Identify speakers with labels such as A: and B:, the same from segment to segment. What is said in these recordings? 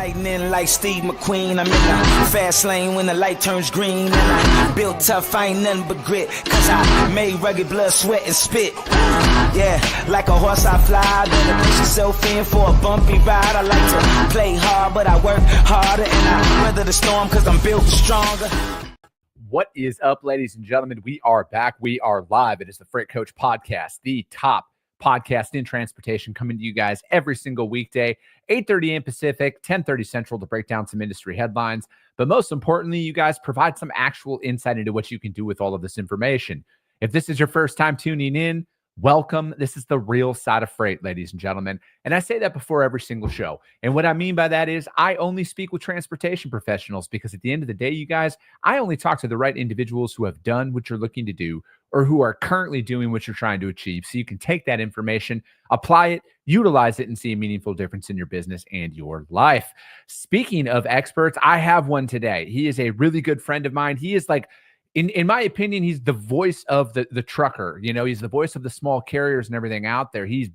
A: Lightning like Steve McQueen. I'm in the fast lane when the light turns green. And I built tough, I ain't nothing but grit. Cause I made rugged blood, sweat, and spit. Yeah, like a horse I fly. Better push yourself in for a bumpy ride. I like to play hard, but I work harder. And I weather the storm cause I'm built stronger.
B: What is up, ladies and gentlemen? We are back. We are live. It is the Freight Coach Podcast, the top podcast in transportation, coming to you guys every single weekday, 8:30 a.m. Pacific, 10:30 Central, to break down some industry headlines. But most importantly, you guys provide some actual insight into what you can do with all of this information. If this is your first time tuning in, welcome. This is the real side of freight, ladies and gentlemen. And I say that before every single show. And what I mean by that is I only speak with transportation professionals, because at the end of the day, you guys, I only talk to the right individuals who have done what you're looking to do or who are currently doing what you're trying to achieve. So you can take that information, apply it, utilize it, and see a meaningful difference in your business and your life. Speaking of experts, I have one today. He is a really good friend of mine. He is like, in my opinion, he's the voice of the trucker. You know, he's the voice of the small carriers and everything out there. He's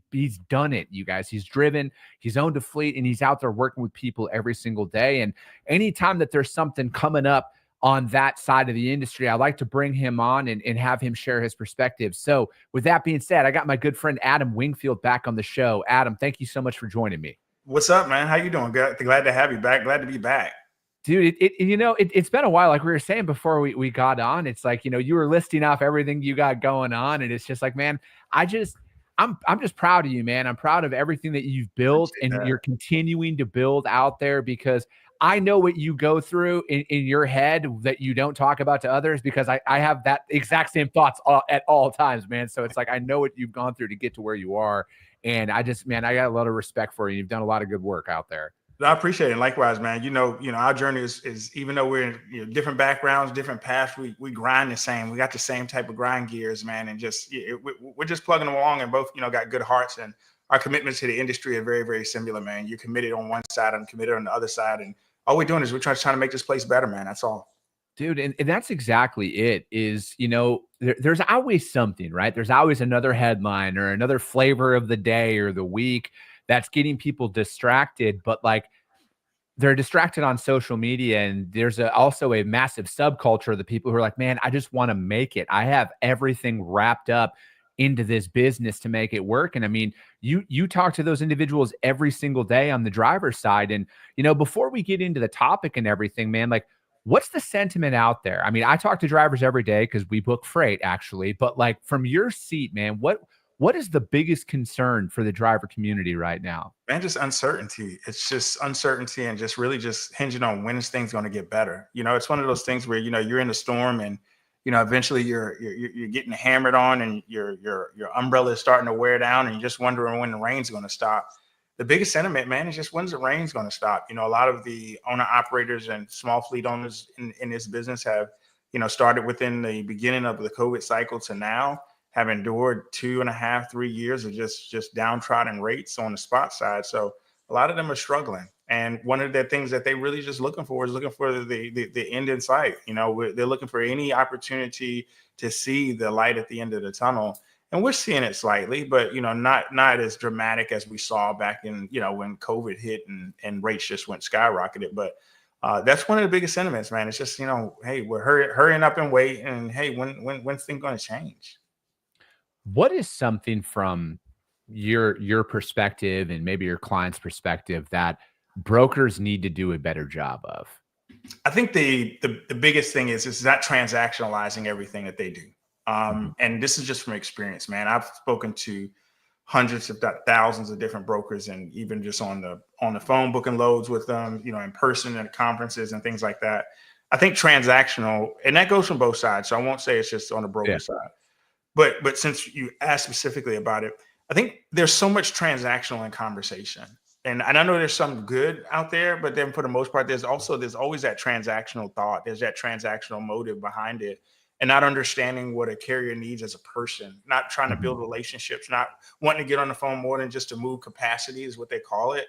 B: done it, you guys. He's driven, he's owned a fleet, and he's out there working with people every single day. And anytime that there's something coming up on that side of the industry, I like to bring him on and have him share his perspective. So with that being said, I got my good friend Adam Wingfield back on the show. Adam, thank you so much for joining me.
C: What's up, man? How you doing? Glad to have you back. Glad to be back.
B: Dude, it's been a while. Like we were saying before we got on, it's like, you know, you were listing off everything you got going on, and it's just like, man, I'm just proud of you, man. I'm proud of everything that you've built and you're continuing to build out there, because I know what you go through in your head that you don't talk about to others, because I have that exact same thoughts at all times, man. So it's like, I know what you've gone through to get to where you are. And I got a lot of respect for you. You've done a lot of good work out there.
C: I appreciate it. Likewise, man. You know, our journey is even though we're in different backgrounds, different paths, we grind the same. We got the same type of grind gears, man. And just we're just plugging along, and both, got good hearts, and our commitments to the industry are very, very similar, man. You're committed on one side, I'm committed on the other side, and all we're doing is we're trying to make this place better, man. That's all.
B: Dude, and that's exactly it. Is, there's always something, right? There's always another headline or another flavor of the day or the week that's getting people distracted, but like they're distracted on social media. And there's also a massive subculture of the people who are like, man, I just want to make it. I have everything wrapped up into this business to make it work. And I mean, you talk to those individuals every single day on the driver's side. And, before we get into the topic and everything, man, like, what's the sentiment out there? I mean, I talk to drivers every day because we book freight, actually, but like from your seat, man, what is the biggest concern for the driver community right now?
C: Man, just uncertainty. It's just uncertainty, and just really just hinging on when is things going to get better. It's one of those things where, you're in the storm, and, eventually you're getting hammered on, and your umbrella is starting to wear down, and you're just wondering when the rain's going to stop. The biggest sentiment, man, is just when's the rain's going to stop? A lot of the owner operators and small fleet owners in this business have, started within the beginning of the COVID cycle to now, have endured 2.5, 3 years of just downtrodden rates on the spot side. So a lot of them are struggling. And one of the things that they really just looking for the end in sight. They're looking for any opportunity to see the light at the end of the tunnel. And we're seeing it slightly, but, not as dramatic as we saw back in, when COVID hit and rates just went skyrocketed. But that's one of the biggest sentiments, man. It's just, hey, we're hurrying up and wait. And hey, when's things going to change?
B: What is something from your perspective and maybe your client's perspective that brokers need to do a better job of?
C: I think the biggest thing is not transactionalizing everything that they do. And this is just from experience, man. I've spoken to hundreds of thousands of different brokers, and even just on the phone booking loads with them, in person at conferences and things like that. I think transactional, and that goes from both sides. So I won't say it's just on the broker side. But since you asked specifically about it, I think there's so much transactional in conversation. And I know there's some good out there, but then for the most part, there's always that transactional thought. There's that transactional motive behind it, and not understanding what a carrier needs as a person, not trying to build relationships, not wanting to get on the phone more than just to move capacity is what they call it.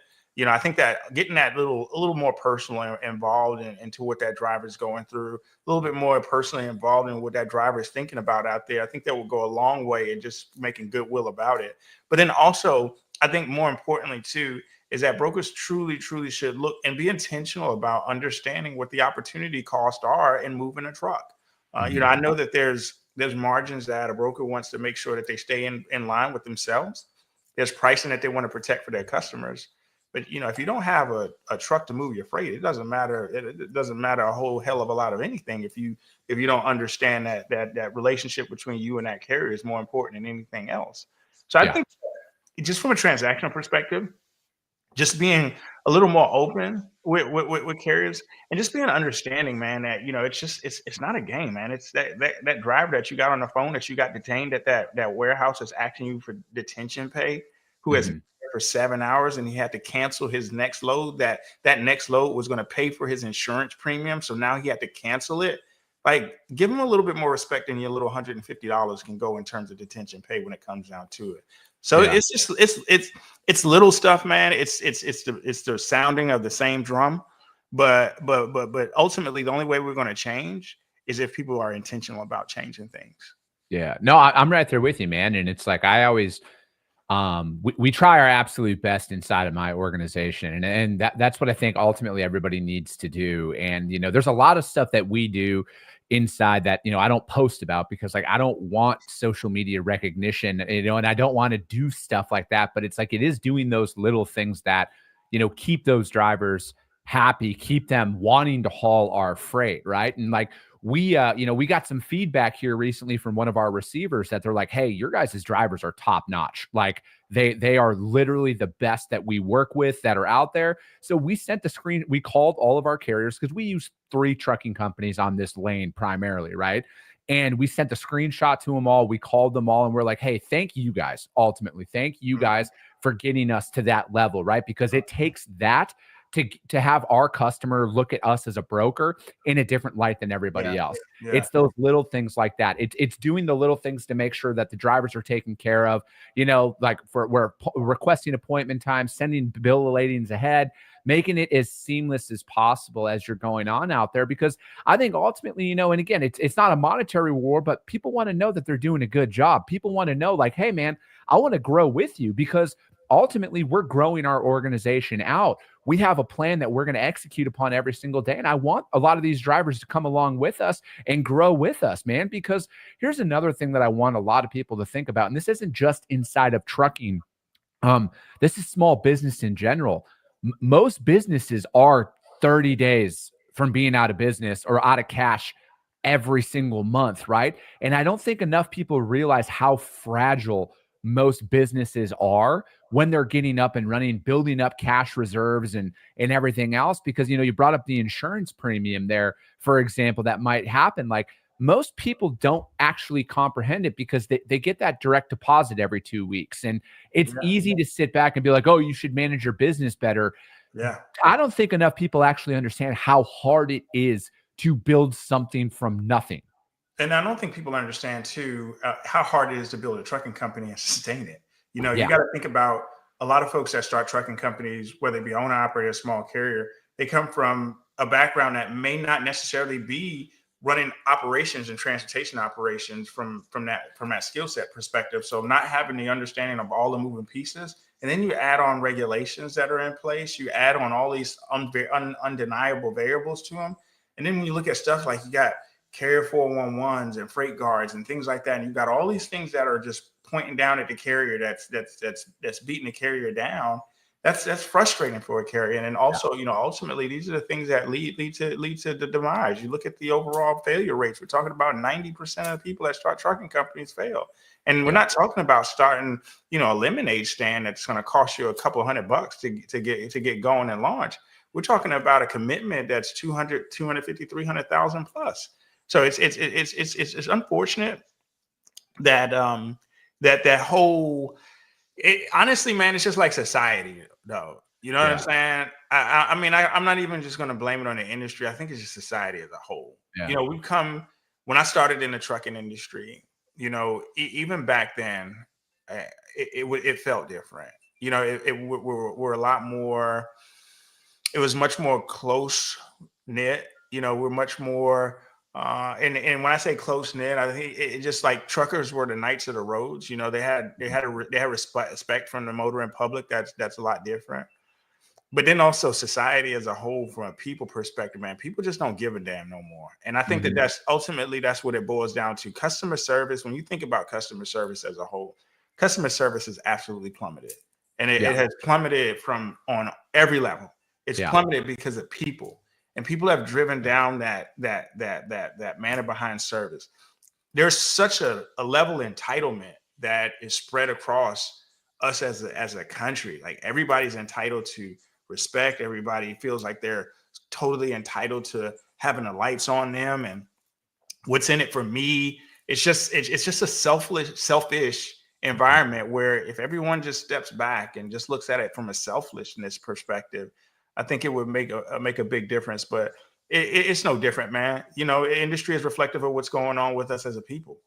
C: I think that getting that a little more personally involved into what that driver is going through, a little bit more personally involved in what that driver is thinking about out there, I think that will go a long way in just making goodwill about it. But then also, I think more importantly too, is that brokers truly should look and be intentional about understanding what the opportunity costs are in moving a truck. I know that there's margins that a broker wants to make sure that they stay in line with themselves. There's pricing that they want to protect for their customers. But if you don't have a truck to move your freight, it doesn't matter. It doesn't matter a whole hell of a lot of anything if you don't understand that relationship between you and that carrier is more important than anything else. So I think just from a transactional perspective, just being a little more open with carriers and just being understanding, man, that it's not a game, man. It's that driver that you got on the phone that you got detained at that warehouse that's asking you for detention pay, who has been there for 7 hours and he had to cancel his next load. That next load was going to pay for his insurance premium, so now he had to cancel it. Like, give him a little bit more respect than your little $150 can go in terms of detention pay when it comes down to it. So it's just it's little stuff, man. It's the sounding of the same drum, but ultimately the only way we're going to change is if people are intentional about changing things.
B: Yeah, no, I'm right there with you, man. And it's like I always, we try our absolute best inside of my organization, and that's what I think ultimately everybody needs to do. And there's a lot of stuff that we do inside that I don't post about because like I don't want social media recognition, and I don't want to do stuff like that. But it's like it is doing those little things that keep those drivers happy, keep them wanting to haul our freight, right? And like we got some feedback here recently from one of our receivers that they're like, hey, your guys' drivers are top notch. Like they are literally the best that we work with that are out there. So we sent we called all of our carriers because we use 3 trucking companies on this lane primarily, right? And we sent the screenshot to them all. We called them all and we're like, hey, thank you guys. Ultimately, thank you guys for getting us to that level, right? Because it takes that to have our customer look at us as a broker in a different light than everybody else.
C: Yeah.
B: It's those little things like that. It's doing the little things to make sure that the drivers are taken care of, like we're requesting appointment time, sending bill latings ahead, making it as seamless as possible as you're going on out there. Because I think ultimately, and again, it's not a monetary reward, but people want to know that they're doing a good job. People want to know like, hey man, I want to grow with you because ultimately we're growing our organization out. We have a plan that we're going to execute upon every single day. And I want a lot of these drivers to come along with us and grow with us, man, because here's another thing that I want a lot of people to think about. And this isn't just inside of trucking. This is small business in general. Most businesses are 30 days from being out of business or out of cash every single month, right? And I don't think enough people realize how fragile most businesses are when they're getting up and running, building up cash reserves and everything else. Because, you brought up the insurance premium there, for example, that might happen. Like most people don't actually comprehend it because they get that direct deposit every 2 weeks. And it's easy to sit back and be like, oh, you should manage your business better.
C: Yeah.
B: I don't think enough people actually understand how hard it is to build something from nothing.
C: And I don't think people understand too how hard it is to build a trucking company and sustain it. You got to think about a lot of folks that start trucking companies, whether it be owner operator, small carrier, they come from a background that may not necessarily be running operations and transportation operations from that skill set perspective. So not having the understanding of all the moving pieces, and then you add on regulations that are in place, you add on all these undeniable variables to them, and then when you look at stuff like you got carrier 411s and freight guards and things like that, and you've got all these things that are just pointing down at the carrier that's beating the carrier down. That's frustrating for a carrier. And then also, ultimately these are the things that lead to the demise. You look at the overall failure rates. We're talking about 90% of the people that start trucking companies fail. And we're not talking about starting, a lemonade stand that's going to cost you a couple $100 to get going and launch. We're talking about a commitment that's 200, 250, 300,000 plus. So it's unfortunate that that whole honestly, man, it's just like society, though. You know what I'm saying? I mean, I'm not even just going to blame it on the industry. I think it's just society as a whole.
B: Yeah.
C: We've come when I started in the trucking industry. Even back then, it felt different. We're a lot more. It was much more close knit. We're much more. And when I say close knit, I think it just like truckers were the knights of the roads. They had respect from the motoring public. That's a lot different. But then also society as a whole, from a people perspective, man, people just don't give a damn no more. And I think that that's ultimately, that's what it boils down to. Customer service, when you think about customer service as a whole, customer service has absolutely plummeted. And it has plummeted from on every level. It's plummeted because of people. And people have driven down that manner behind service. There's such a level of entitlement that is spread across us as a country. Like, everybody's entitled to respect. Everybody feels like they're totally entitled to having the lights on them and what's in it for me. It's just a selfish environment where if everyone just steps back and just looks at it from a selfishness perspective, I think it would make a big difference. But it's no different, man. You know, industry is reflective of what's going on with us as a people.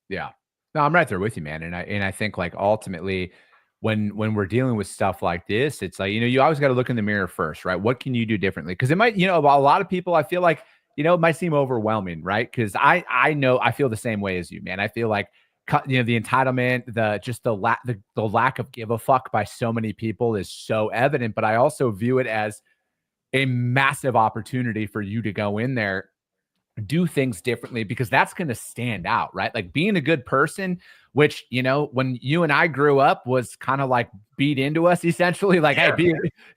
B: Yeah. No, I'm right there with you, man. And I think, like, ultimately, when we're dealing with stuff like this, it's like, you always got to look in the mirror first, right? What can you do differently? Because it might, a lot of people, I feel like, it might seem overwhelming, right? Because I know I feel the same way as you, man. I feel like, the entitlement, the lack of give a fuck by so many people is so evident. But I also view it as a massive opportunity for you to go in there, do things differently, because that's going to stand out, right? Like, being a good person, which, when you and I grew up, was kind of like beat into us essentially, like, hey, be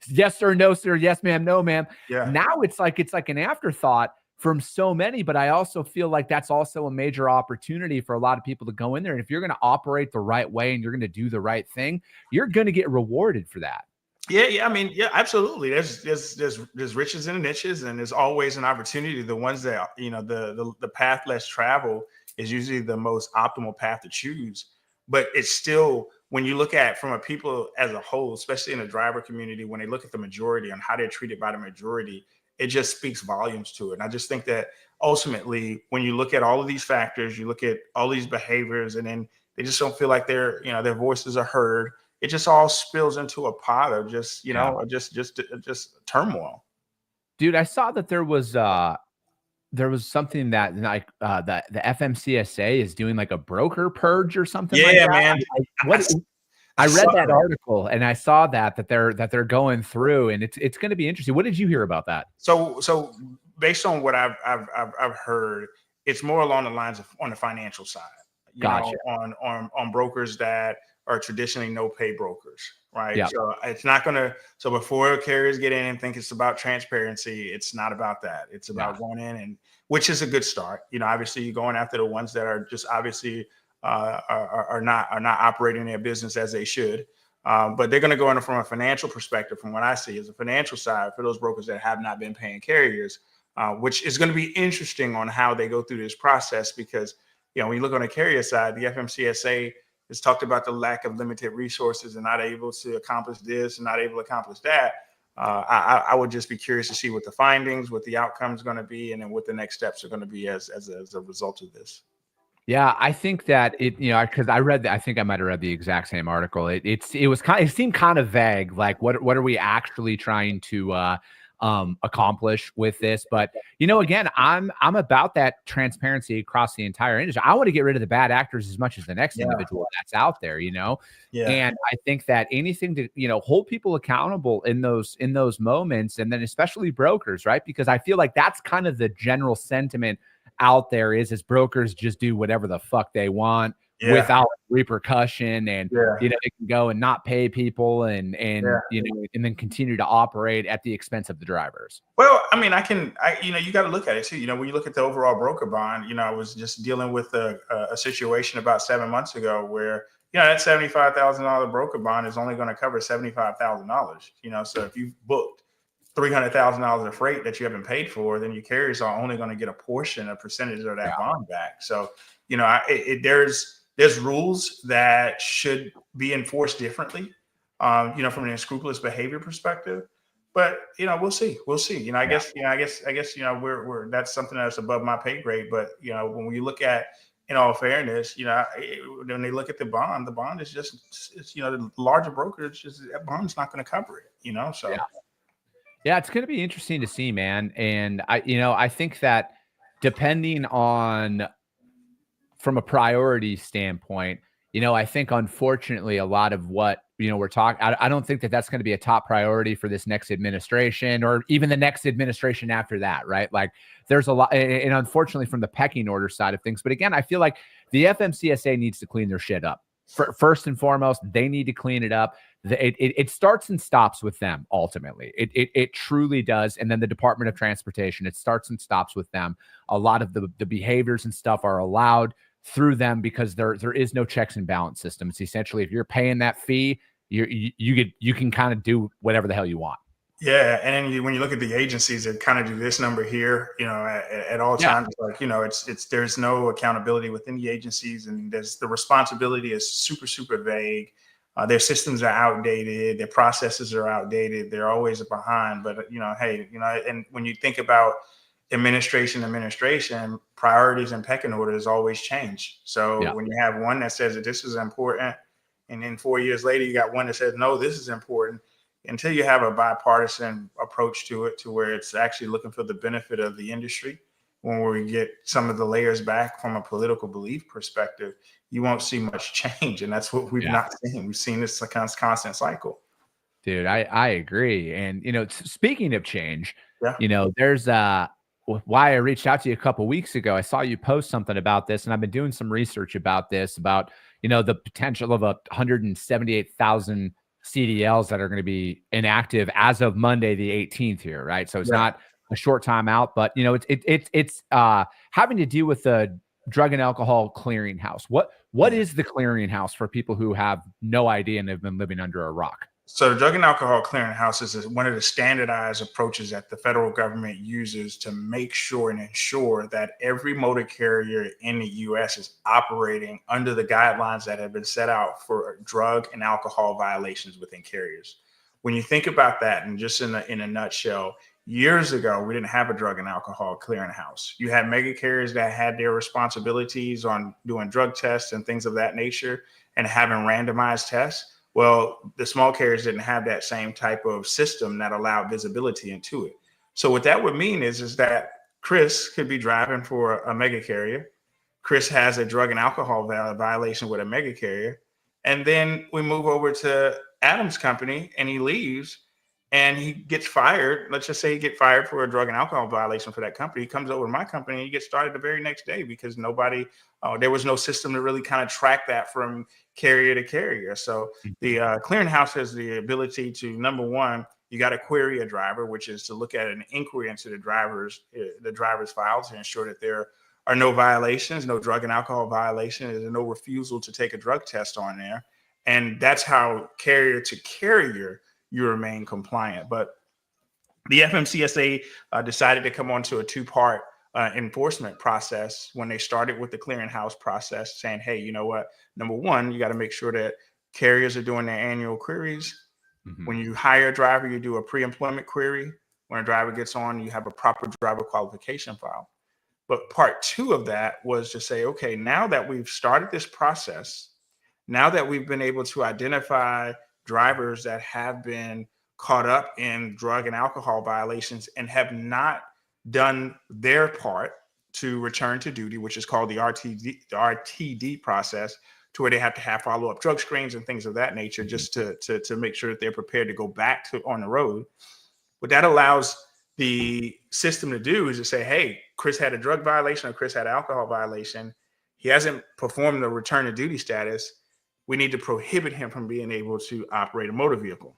B: yes sir, no sir, yes ma'am, no ma'am. Now it's like an afterthought from so many, but I also feel like that's also a major opportunity for a lot of people to go in there. And if you're going to operate the right way and you're going to do the right thing, you're going to get rewarded for that.
C: Yeah. I mean, yeah, absolutely. There's riches in the niches, and there's always an opportunity. The ones that, the path less traveled is usually the most optimal path to choose. But it's still, when you look at from a people as a whole, especially in the driver community, when they look at the majority and how they're treated by the majority, it just speaks volumes to it. And I just think that ultimately, when you look at all of these factors, you look at all these behaviors, and then they just don't feel like their voices are heard. It just all spills into a pot of just turmoil.
B: Dude, I saw that there was something that, like, the FMCSA is doing, like, a broker purge or something like that.
C: Man.
B: I read that article, and I saw that they're going through, and it's going to be interesting. What did you hear about that?
C: So based on what I've heard, it's more along the lines of on the financial side.
B: Gotcha.
C: On brokers that are traditionally no pay brokers, right?
B: Yeah.
C: So it's not so before carriers get in and think it's about transparency, it's not about that. It's about going in, and which is a good start. Obviously you're going after the ones that are just obviously are not operating their business as they should. But they're going to go in from a financial perspective. From what I see is a financial side for those brokers that have not been paying carriers, which is going to be interesting on how they go through this process, because when you look on the carrier side, the FMCSA has talked about the lack of limited resources and not able to accomplish this and not able to accomplish that. I would just be curious to see what the findings, what the outcome is going to be, and then what the next steps are going to be as a result of this.
B: Yeah, I think that because I read that, I think I might have read the exact same article. It seemed kind of vague, like what are we actually trying to accomplish with this? But again, I'm about that transparency across the entire industry. I want to get rid of the bad actors as much as the next individual that's out there, And I think that anything to hold people accountable in those moments, and then especially brokers, right? Because I feel like that's kind of the general sentiment out there is brokers just do whatever the fuck they want without repercussion, and they can go and not pay people and then continue to operate at the expense of the drivers.
C: Well, I mean, you got to look at it too. When you look at the overall broker bond, I was just dealing with a situation about 7 months ago where that $75,000 broker bond is only going to cover $75,000. So if you've booked $300,000 of freight that you haven't paid for, then your carriers are only going to get a percentage of that bond back. So, there's rules that should be enforced differently, from an unscrupulous behavior perspective. But we'll see. I guess we're that's something that's above my pay grade. But when we look at, in all fairness, when they look at the bond is just the larger brokerage, that bond's not going to cover it. So.
B: Yeah, it's going to be interesting to see, man. And I think that depending on from a priority standpoint, I think unfortunately a lot of what, we're talking, I don't think that that's going to be a top priority for this next administration or even the next administration after that, right? Like there's a lot, and unfortunately from the pecking order side of things. But again, I feel like the FMCSA needs to clean their shit up. First and foremost, they need to clean it up. It starts and stops with them ultimately. It truly does. And then the Department of Transportation, it starts and stops with them. A lot of the behaviors and stuff are allowed through them because there is no checks and balance system. It's essentially, if you're paying that fee, you can kind of do whatever the hell you want.
C: Yeah, and then when you look at the agencies that kind of do this number here, at all times, like it's there's no accountability within the agencies, and the responsibility is super vague. Their systems are outdated, their processes are outdated, they're always behind. But and when you think about administration, priorities and pecking orders always change. So when you have one that says that this is important, and then 4 years later you got one that says no, this is important. Until you have a bipartisan approach to it, to where it's actually looking for the benefit of the industry, when we get some of the layers back from a political belief perspective, you won't see much change. And that's what we've not seen. We've seen this constant cycle.
B: Dude, I agree. And, speaking of change,
C: Yeah.
B: there's why I reached out to you a couple of weeks ago. I saw you post something about this, and I've been doing some research about this, about, the potential of 178,000 CDLs that are going to be inactive as of Monday, the 18th here, right? So it's not a short time out, but it's having to do with the Drug and Alcohol Clearinghouse. What is the clearinghouse for people who have no idea and have been living under a rock?
C: So the Drug and Alcohol Clearinghouse is one of the standardized approaches that the federal government uses to make sure and ensure that every motor carrier in the U.S. is operating under the guidelines that have been set out for drug and alcohol violations within carriers. When you think about that, and just in a nutshell, years ago, we didn't have a Drug and Alcohol Clearinghouse. You had mega carriers that had their responsibilities on doing drug tests and things of that nature and having randomized tests. Well, the small carriers didn't have that same type of system that allowed visibility into it. So what that would mean is that Chris could be driving for a mega carrier. Chris has a drug and alcohol violation with a mega carrier. And then we move over to Adam's company and he leaves and he gets fired. Let's just say he gets fired for a drug and alcohol violation for that company. He comes over to my company and he gets started the very next day because there was no system to really kind of track that from carrier to carrier. So the clearinghouse has the ability to, number one, you got to query a driver, which is to look at an inquiry into the driver's files to ensure that there are no violations, no drug and alcohol violations, and no refusal to take a drug test on there. And that's how carrier to carrier you remain compliant. But the FMCSA decided to come onto a two-part enforcement process when they started with the clearinghouse process, saying, hey, you know what? Number one, you got to make sure that carriers are doing their annual queries. Mm-hmm. When you hire a driver, you do a pre-employment query. When a driver gets on, you have a proper driver qualification file. But part two of that was to say, okay, now that we've started this process, now that we've been able to identify drivers that have been caught up in drug and alcohol violations and have not done their part to return to duty, which is called the RTD process, to where they have to have follow-up drug screens and things of that nature, just to make sure that they're prepared to go back on the road. What that allows the system to do is to say, hey, Chris had a drug violation or Chris had an alcohol violation. He hasn't performed the return to duty status. We need to prohibit him from being able to operate a motor vehicle.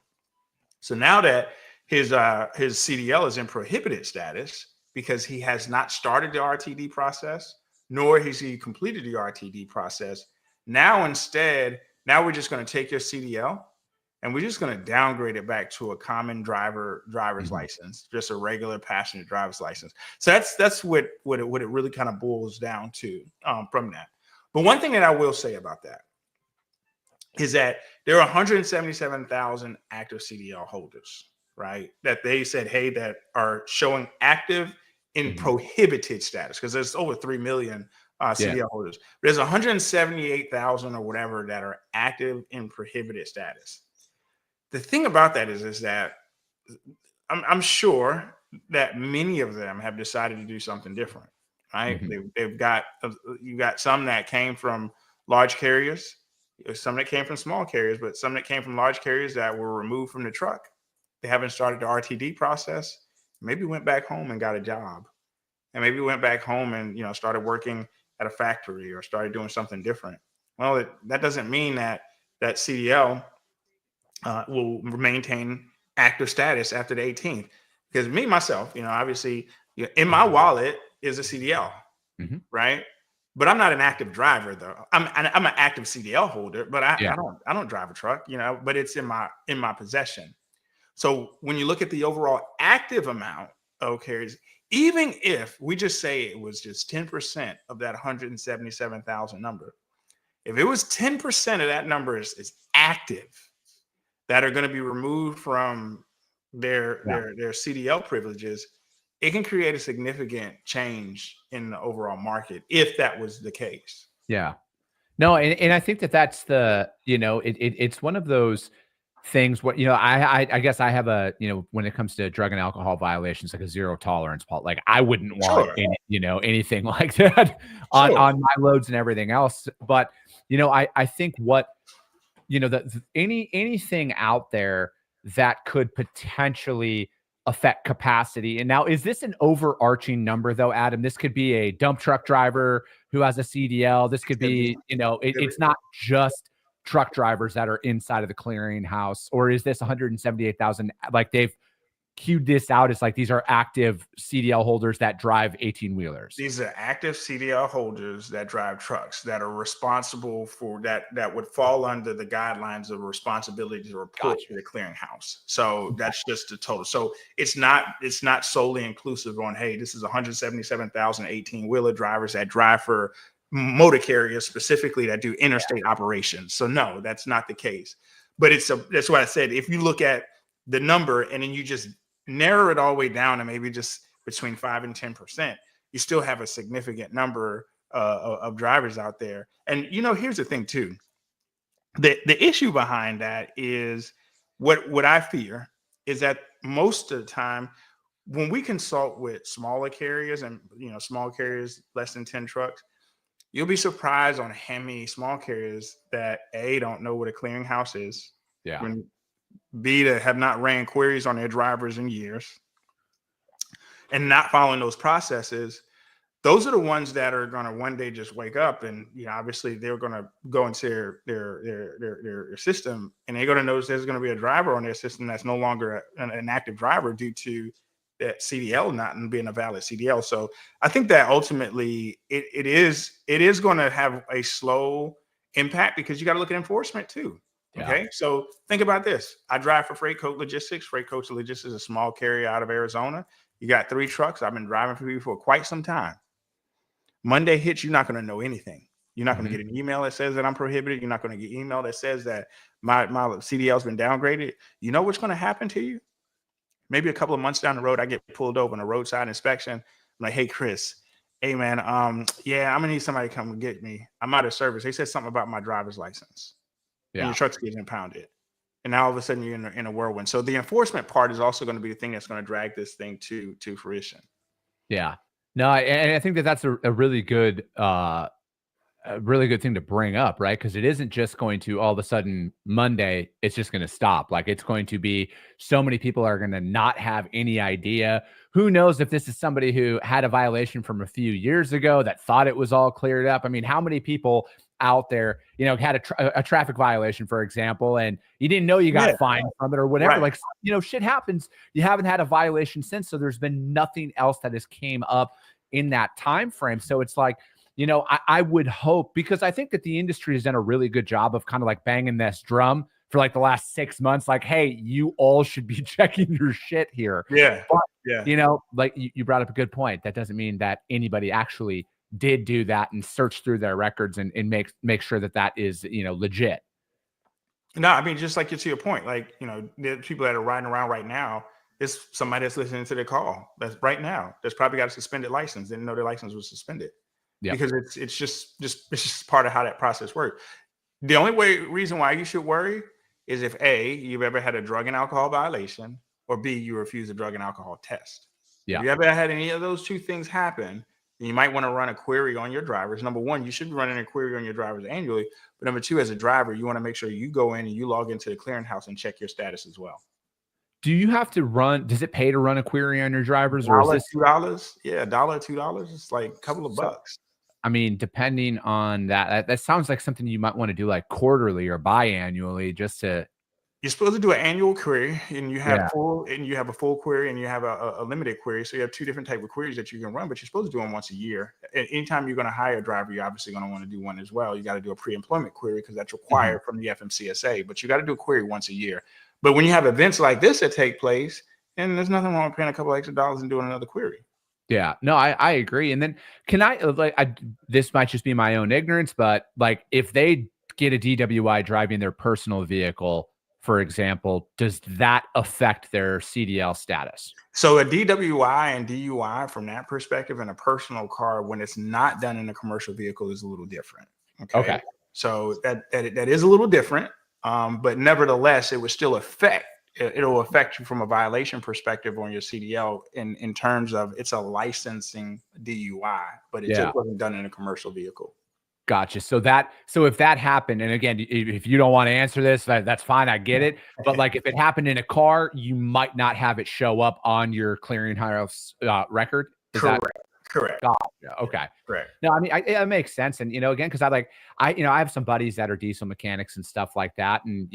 C: So now that his CDL is in prohibited status because he has not started the RTD process, nor has he completed the RTD process. Now we're just going to take your CDL and we're just going to downgrade it back to a common driver's license, just a regular passenger driver's license. So that's what it really kind of boils down to from that. But one thing that I will say about that is that there are 177,000 active CDL holders, right? That they said, hey, that are showing active in prohibited status, because there's over 3 million CDL holders. There's 178,000 or whatever that are active in prohibited status. The thing about that is that I'm sure that many of them have decided to do something different, right? You got some that came from large carriers Some that came from small carriers, but some that came from large carriers that were removed from the truck. They haven't started the RTD process. Maybe went back home and got a job, and maybe went back home and started working at a factory or started doing something different. Well, that doesn't mean that CDL will maintain active status after the 18th. Because me myself, obviously, in my wallet is a CDL, right? But I'm not an active driver though. I'm an active CDL holder, but I don't drive a truck, but it's in my possession. So when you look at the overall active amount of carriers, even if we just say it was just 10% of that 177,000 number, if it was 10% of that number is active, that are going to be removed from their CDL privileges, it can create a significant change in the overall market if that was the case.
B: Yeah. No, and I think that's the, it's one of those things what, I guess I have a, when it comes to drug and alcohol violations, like a zero tolerance policy. Like I wouldn't want anything like that on my loads and everything else. But, I think what, anything out there that could potentially affect capacity. And now, is this an overarching number though, Adam? This could be a dump truck driver who has a CDL. This could be, it's not just truck drivers that are inside of the clearinghouse, or is this 178,000? Like they've queued this out as like, these are active CDL holders that drive 18-wheelers.
C: These are active CDL holders that drive trucks that are responsible for that would fall under the guidelines of responsibility to report to the clearinghouse. So that's just the total. So it's not solely inclusive on, hey, this is 177,000 18-wheeler drivers that drive for motor carriers specifically that do interstate operations. So no, that's not the case. But that's what I said. If you look at the number and then you just narrow it all the way down to maybe just between 5 and 10%, you still have a significant number of drivers out there. And here's the thing too. The issue behind that is what I fear is that most of the time when we consult with smaller carriers and small carriers less than 10 trucks, you'll be surprised on how many small carriers that A, don't know what a clearinghouse is.
B: Yeah.
C: When B, that have not ran queries on their drivers in years and not following those processes. Those are the ones that are going to one day just wake up and, obviously they're going to go into their system and they're going to notice there's going to be a driver on their system that's no longer an active driver due to that CDL not being a valid CDL. So I think that ultimately it is going to have a slow impact because you got to look at enforcement too.
B: Yeah.
C: Okay. So think about this. I drive for Freight Coach Logistics. Freight Coach Logistics is a small carrier out of Arizona. You got 3 trucks. I've been driving for you for quite some time. Monday hits, you're not going to know anything. You're not going to get an email that says that I'm prohibited. You're not going to get email that says that my CDL has been downgraded. You know what's going to happen to you? Maybe a couple of months down the road, I get pulled over on a roadside inspection. I'm like, hey, Chris, hey, man, I'm going to need somebody to come and get me. I'm out of service. They said something about my driver's license. And your truck's getting impounded. And now all of a sudden you're in a whirlwind. So the enforcement part is also going to be the thing that's going to drag this thing to fruition.
B: Yeah. No, and I think that's a really good thing to bring up, right? Because it isn't just going to all of a sudden Monday, it's just going to stop. Like it's going to be so many people are going to not have any idea. Who knows if this is somebody who had a violation from a few years ago that thought it was all cleared up. I mean, how many people out there, had a traffic violation, for example, and you didn't know you got fined from it or whatever. Right. Like, shit happens. You haven't had a violation since, so there's been nothing else that has came up in that time frame. So it's like, I would hope, because I think that the industry has done a really good job of kind of like banging this drum for like the last 6 months. Like, hey, you all should be checking your shit here.
C: Yeah.
B: But, like you brought up a good point. That doesn't mean that anybody actually did do that and search through their records and make sure that is, legit.
C: No, I mean, just like to your point, like, the people that are riding around right now, is somebody that's listening to the call that's right now that's probably got a suspended license, didn't know their license was suspended. Yeah. Because it's just part of how that process works. The only reason why you should worry is if A, you've ever had a drug and alcohol violation, or B, you refuse a drug and alcohol test. Yeah. If you ever had any of those two things happen, You might want to run a query on your drivers. Number one, you should be running a query on your drivers annually. But number two, as a driver, you want to make sure you go in and you log into the clearinghouse and check your status as well.
B: Do you have to run? Does it pay to run a query on your drivers, or is this
C: $2? Yeah, $1, $2. It's like a couple of bucks.
B: I mean, depending on that sounds like something you might want to do like quarterly or biannually, just to.
C: You're supposed to do an annual query, and you have
B: Yeah.
C: a full query, and you have a limited query. So you have two different type of queries that you can run, but you're supposed to do them once a year. Anytime you're going to hire a driver, you're obviously going to want to do one as well. You got to do a pre-employment query because that's required from the FMCSA. But you got to do a query once a year. But when you have events like this that take place, and there's nothing wrong with paying a couple extra dollars and doing another query.
B: Yeah, no, I agree. And then this might just be my own ignorance, but like if they get a DWI driving their personal vehicle, for example, does that affect their CDL status?
C: So a DWI and DUI from that perspective in a personal car, when it's not done in a commercial vehicle, is a little different. Okay. So that is a little different. But nevertheless, it would still it'll affect you from a violation perspective on your CDL in terms of it's a licensing DUI, but it just wasn't done in a commercial vehicle.
B: Gotcha. So if that happened, and again, if you don't want to answer this, that's fine. I get it. But like if it happened in a car, you might not have it show up on your clearinghouse record.
C: Correct.
B: Gotcha. Okay.
C: Correct.
B: No, I mean, it makes sense. And, again, because I have some buddies that are diesel mechanics and stuff like that. And,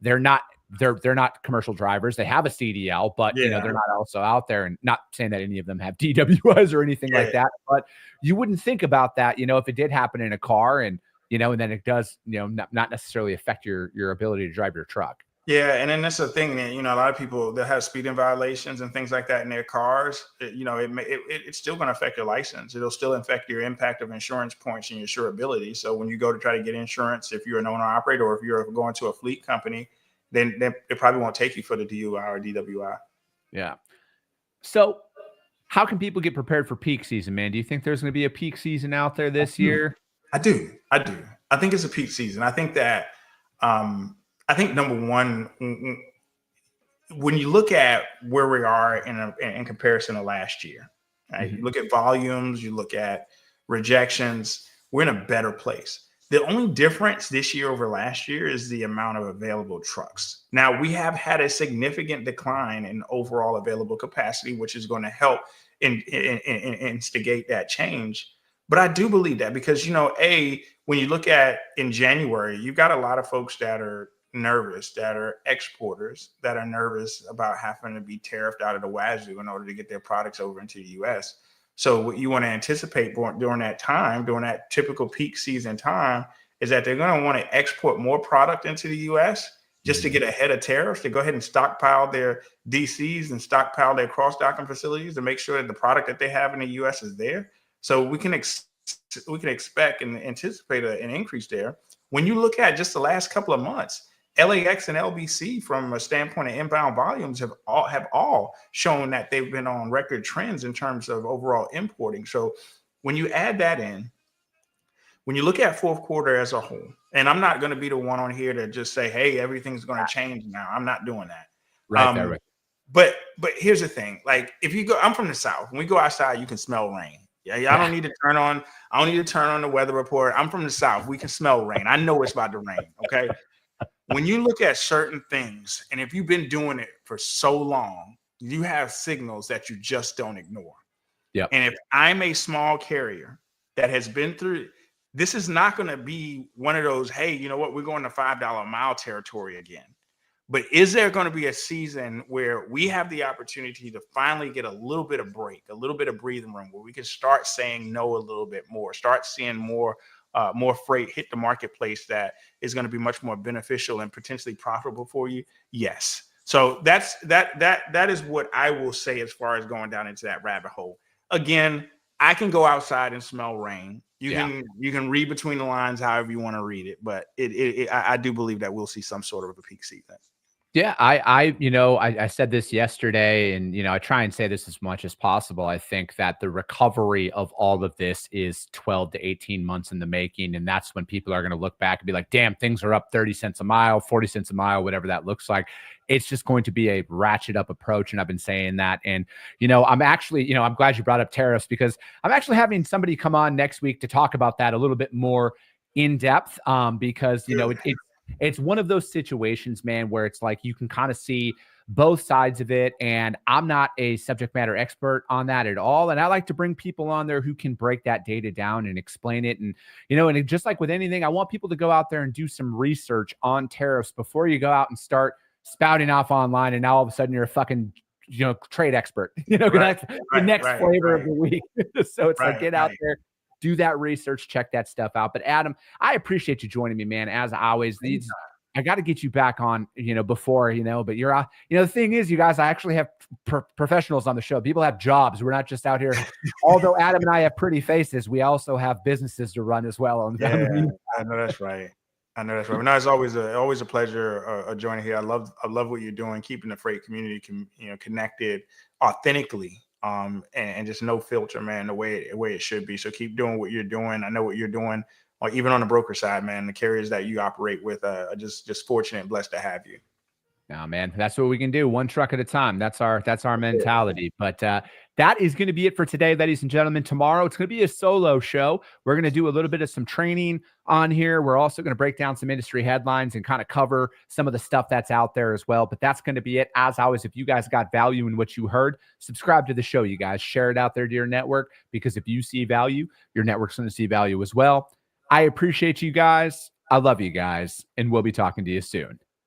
B: they're not commercial drivers. They have a CDL, but, they're not also out there, and not saying that any of them have DWIs or anything like that. But you wouldn't think about that, if it did happen in a car and, and then it does, not necessarily affect your ability to drive your truck.
C: Yeah, and then that's the thing that, a lot of people that have speeding violations and things like that in their cars, it's still going to affect your license. It'll still affect your impact of insurance points and your insurability. So when you go to try to get insurance, if you're an owner operator or if you're going to a fleet company, then it probably won't take you for the DUI or DWI.
B: Yeah. So how can people get prepared for peak season, man? Do you think there's going to be a peak season out there this year?
C: I do. I think it's a peak season. I think that, I think number one, when you look at where we are in comparison to last year, right? You look at volumes, you look at rejections, we're in a better place. The only difference this year over last year is the amount of available trucks. Now, we have had a significant decline in overall available capacity, which is going to help instigate that change. But I do believe that because, when you look at in January, you've got a lot of folks that are nervous, that are exporters, that are nervous about having to be tariffed out of the wazoo in order to get their products over into the U.S. So what you want to anticipate during that time, during that typical peak season time, is that they're going to want to export more product into the U.S. just to get ahead of tariffs, to go ahead and stockpile their DCs and stockpile their cross-docking facilities to make sure that the product that they have in the U.S. is there. So we can expect and anticipate an increase there. When you look at just the last couple of months, LAX and LBC, from a standpoint of inbound volumes, have all shown that they've been on record trends in terms of overall importing. So when you add that in, when you look at fourth quarter as a whole, and I'm not going to be the one on here to just say, hey, everything's going to change now. I'm not doing that.
B: Right.
C: But here's the thing. Like, if you go, I'm from the South. When we go outside, you can smell rain. Yeah. I don't need to turn on the weather report. I'm from the South. We can smell rain. I know it's about to rain. Okay. When you look at certain things, and if you've been doing it for so long, you have signals that you just don't ignore.
B: Yeah.
C: And if I'm a small carrier that has been through, this is not going to be one of those, hey, you know what, we're going to $5 a mile territory again. But is there going to be a season where we have the opportunity to finally get a little bit of break, a little bit of breathing room, where we can start saying no a little bit more, start seeing more freight hit the marketplace that is going to be much more beneficial and potentially profitable for you? Yes. So that is what I will say as far as going down into that rabbit hole. Again, I can go outside and smell rain. You can read between the lines however you want to read it, but I do believe that we'll see some sort of a peak season.
B: Yeah, I said this yesterday, and I try and say this as much as possible. I think that the recovery of all of this is 12 to 18 months in the making, and that's when people are going to look back and be like, "Damn, things are up 30 cents a mile, 40 cents a mile, whatever that looks like." It's just going to be a ratchet up approach, and I've been saying that. And I'm actually, I'm glad you brought up tariffs, because I'm actually having somebody come on next week to talk about that a little bit more in depth, because it's one of those situations, man, where it's like you can kind of see both sides of it. And I'm not a subject matter expert on that at all. And I like to bring people on there who can break that data down and explain it. And, and just like with anything, I want people to go out there and do some research on tariffs before you go out and start spouting off online. And now all of a sudden you're a fucking trade expert, that's the next flavor of the week. So it's like, get out there, do that research, check that stuff out. But Adam, I appreciate you joining me, man. As always, I got to get you back on, before, but you're, the thing is, you guys, I actually have professionals on the show. People have jobs. We're not just out here. Although Adam and I have pretty faces, we also have businesses to run as well.
C: I know that's right. No, it's always a pleasure joining here. I love what you're doing, keeping the freight community, connected authentically. And just no filter, man, the way it should be. So keep doing what you're doing. I know what you're doing, or even on the broker side, man. The carriers that you operate with are just fortunate and blessed to have you.
B: No, man, that's what we can do. One truck at a time. That's our mentality. But that is going to be it for today, ladies and gentlemen. Tomorrow, it's going to be a solo show. We're going to do a little bit of some training on here. We're also going to break down some industry headlines and kind of cover some of the stuff that's out there as well. But that's going to be it. As always, if you guys got value in what you heard, subscribe to the show, you guys. Share it out there to your network, because if you see value, your network's going to see value as well. I appreciate you guys. I love you guys, and we'll be talking to you soon.